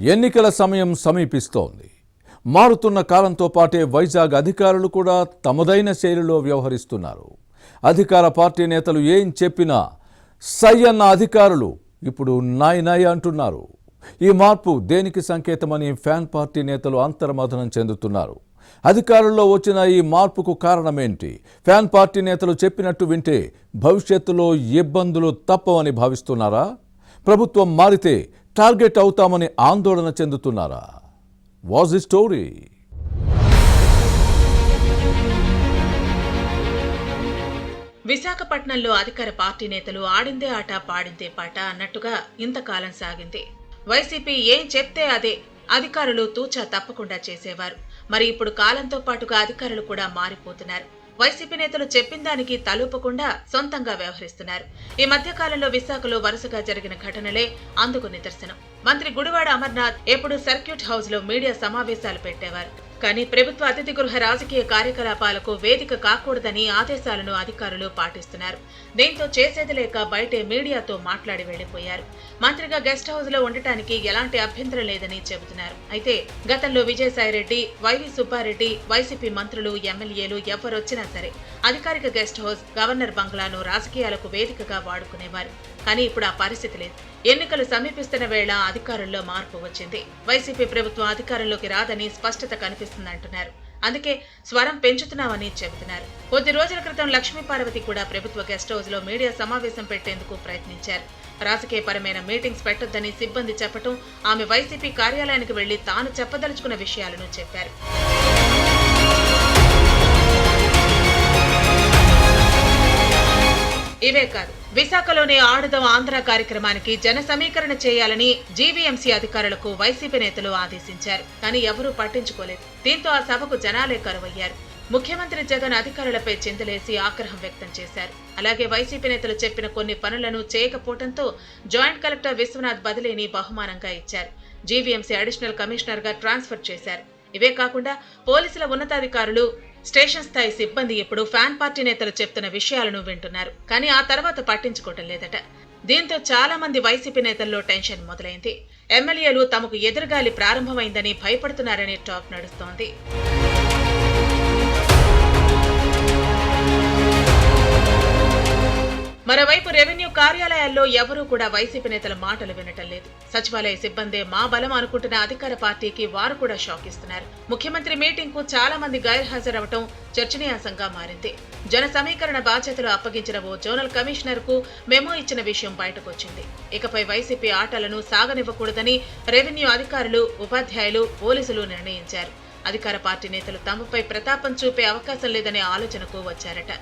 ఎన్నికల సమయం సమీపిస్తోంది. మారుతున్న కాలంతో పాటే వైజాగ్ అధికారులు కూడా తమదైన శైలిలో వ్యవహరిస్తున్నారు. అధికార పార్టీ నేతలు ఏం చెప్పినా సై అన్న అధికారులు ఇప్పుడు నాయ్ నాయ్ అంటున్నారు. ఈ మార్పు దేనికి సంకేతమని ఫ్యాన్ పార్టీ నేతలు అంతర్మథనం చెందుతున్నారు. అధికారుల్లో వచ్చిన ఈ మార్పుకు కారణమేంటి? ఫ్యాన్ పార్టీ నేతలు చెప్పినట్టు వింటే భవిష్యత్తులో ఇబ్బందులు తప్పవని భావిస్తున్నారా? ప్రభుత్వం మారితే టార్గెట్ అవుతామని ఆందోళన చెందుతున్నారా? Was the story? విశాఖపట్నంలో అధికార పార్టీ నేతలు ఆడిందే ఆట పాడిందే పాట అన్నట్టుగా ఇంతకాలం సాగింది. వైసీపీ ఏం చెప్తే అదే అధికారులు తూచా తప్పకుండా చేసేవారు. మరి ఇప్పుడు కాలంతో పాటుగా అధికారులు కూడా మారిపోతున్నారు. వైసీపీ నేతలు చెప్పిన దానికి తలూపకుండా సొంతంగా వ్యవహరిస్తున్నారు. ఈ మధ్య కాలంలో విశాఖలో వరుసగా జరిగిన ఘటనలే అందుకు నిదర్శనం. మంత్రి గుడివాడ అమర్నాథ్ ఎప్పుడు సర్క్యూట్ హౌస్ లో మీడియా సమావేశాలు పెట్టేవారు. కానీ ప్రభుత్వ అతిథి గృహ రాజకీయ కార్యకలాపాలకు వేదిక కాకూడదని ఆదేశాలను అధికారులు పాటిస్తున్నారు. దీంతో చేసేది లేక బయటే మీడియాతో మాట్లాడి వెళ్లిపోయారు. మంత్రిగా గెస్ట్ హౌస్ లో ఉండటానికి ఎలాంటి అభ్యంతరం లేదని చెబుతున్నారు. అయితే గతంలో విజయసాయిరెడ్డి, వైవి సుబ్బారెడ్డి, వైసీపీ మంత్రులు, ఎమ్మెల్యేలు ఎవరొచ్చినా సరే అధికారిక గెస్ట్ హౌస్, గవర్నర్ బంగ్లాను రాజకీయాలకు వేదికగా వాడుకునేవారు. కానీ ఇప్పుడు ఆ పరిస్థితి లేదు. ఎన్నికలు సమీపిస్తున్న వేళ అధికారుల్లో మార్పు వచ్చింది. వైసీపీ ప్రభుత్వం అధికారంలోకి రాదని స్పష్టత కనిపిస్తుందంటున్నారు. అందుకే స్వరం పెంచుతున్నామని చెబుతున్నారు. కొద్ది రోజుల క్రితం లక్ష్మీపార్వతి కూడా ప్రభుత్వ గెస్ట్ హౌస్ లో మీడియా సమావేశం పెట్టేందుకు ప్రయత్నించారు. రాజకీయపరమైన మీటింగ్స్ పెట్టొద్దని సిబ్బంది చెప్పటం, ఆమె వైసీపీ కార్యాలయానికి వెళ్లి తాను చెప్పదలుచుకున్న విషయాలను చెప్పారు. ఇవే కాదు, విశాఖలోని ఆడుదాం ఆంధ్ర కార్యక్రమానికి జన సమీకరణ చేయాలని జీవీఎంసీ అధికారులకు వైసీపీ నేతలు ఆదేశించారు. కానీ ఎవరూ పట్టించుకోలేదు. దీంతో ఆ సభకు జనాలే కరువయ్యారు. ముఖ్యమంత్రి జగన్ అధికారులపై చింతలేసి ఆగ్రహం వ్యక్తం చేశారు. అలాగే వైసీపీ నేతలు చెప్పిన కొన్ని పనులను చేయకపోవడంతో జాయింట్ కలెక్టర్ విశ్వనాథ్ బదిలీని బహుమానంగా ఇచ్చారు. జీవీఎంసీ అడిషనల్ కమిషనర్ గా ట్రాన్స్ఫర్ చేశారు. ఇవే కాకుండా పోలీసుల ఉన్నతాధికారులు, స్టేషన్ స్థాయి సిబ్బంది ఇప్పుడు ఫ్యాన్ పార్టీ నేతలు చెప్తున్న విషయాలను వింటున్నారు. కానీ ఆ తర్వాత పట్టించుకోవటం లేదట. దీంతో చాలా మంది వైసీపీ నేతల్లో టెన్షన్ మొదలైంది. ఎమ్మెల్యేలు తమకు ఎదురుగాలి ప్రారంభమైందని భయపడుతున్నారనే టాక్ నడుస్తోంది. మరోవైపు రెవెన్యూ కార్యాలయాల్లో ఎవరూ కూడా వైసీపీ నేతల మాటలు వినటం లేదు. సచివాలయ సిబ్బందే మా బలం అనుకుంటున్న అధికార పార్టీకి వారు కూడా షాక్ ఇస్తున్నారు. ముఖ్యమంత్రి మీటింగ్ కు చాలా మంది గైర్హాజరవటం చర్చనీయాంశంగా మారింది. జన సమీకరణ బాధ్యతలు అప్పగించిన ఓ జోనల్ కమిషనర్ కు మెమో ఇచ్చిన విషయం బయటకొచ్చింది. ఇకపై వైసీపీ ఆటలను సాగనివ్వకూడదని రెవెన్యూ అధికారులు, ఉపాధ్యాయులు, పోలీసులు నిర్ణయించారు. అధికార పార్టీ నేతలు తమపై ప్రతాపం చూపే అవకాశం లేదనే ఆలోచనకు వచ్చారట.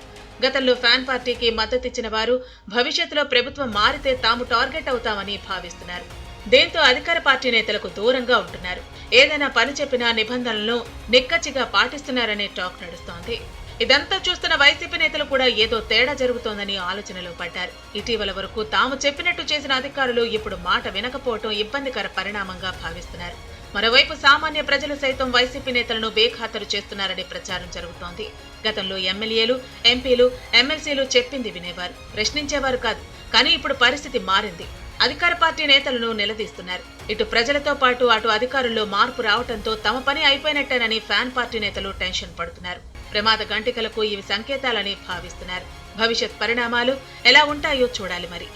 గతంలో ఫ్యాన్ పార్టీకి మద్దతిచ్చిన వారు భవిష్యత్తులో ప్రభుత్వం మారితే తాము టార్గెట్ అవుతామని భావిస్తున్నారు. దీంతో అధికార పార్టీ నేతలకు దూరంగా ఉంటున్నారు. ఏదైనా పని చెప్పినా నిబంధనలను నిక్కచ్చిగా పాటిస్తున్నారనే టాక్ నడుస్తోంది. ఇదంతా చూస్తున్న వైసీపీ నేతలు కూడా ఏదో తేడా జరుగుతోందని ఆలోచనలో పడ్డారు. ఇటీవల వరకు తాము చెప్పినట్టు చేసిన అధికారులు ఇప్పుడు మాట వినకపోవటం ఇబ్బందికర పరిణామంగా భావిస్తున్నారు. మరోవైపు సామాన్య ప్రజలు సైతం వైసీపీ నేతలను బేఖాతరు చేస్తున్నారనే ప్రచారం జరుగుతోంది. గతంలో ఎమ్మెల్యేలు, ఎంపీలు, ఎమ్మెల్సీలు చెప్పింది వినేవారు, ప్రశ్నించేవారు కాదు. కానీ ఇప్పుడు పరిస్థితి మారింది. అధికార పార్టీ నేతలను నిలదీస్తున్నారు. ఇటు ప్రజలతో పాటు అటు అధికారుల్లో మార్పు రావడంతో తమ పని అయిపోయినట్టేనని ఫ్యాన్ పార్టీ నేతలు టెన్షన్ పడుతున్నారు. ప్రమాద గంటికలకు ఇవి సంకేతాలని భావిస్తున్నారు. భవిష్యత్ పరిణామాలు ఎలా ఉంటాయో చూడాలి మరి.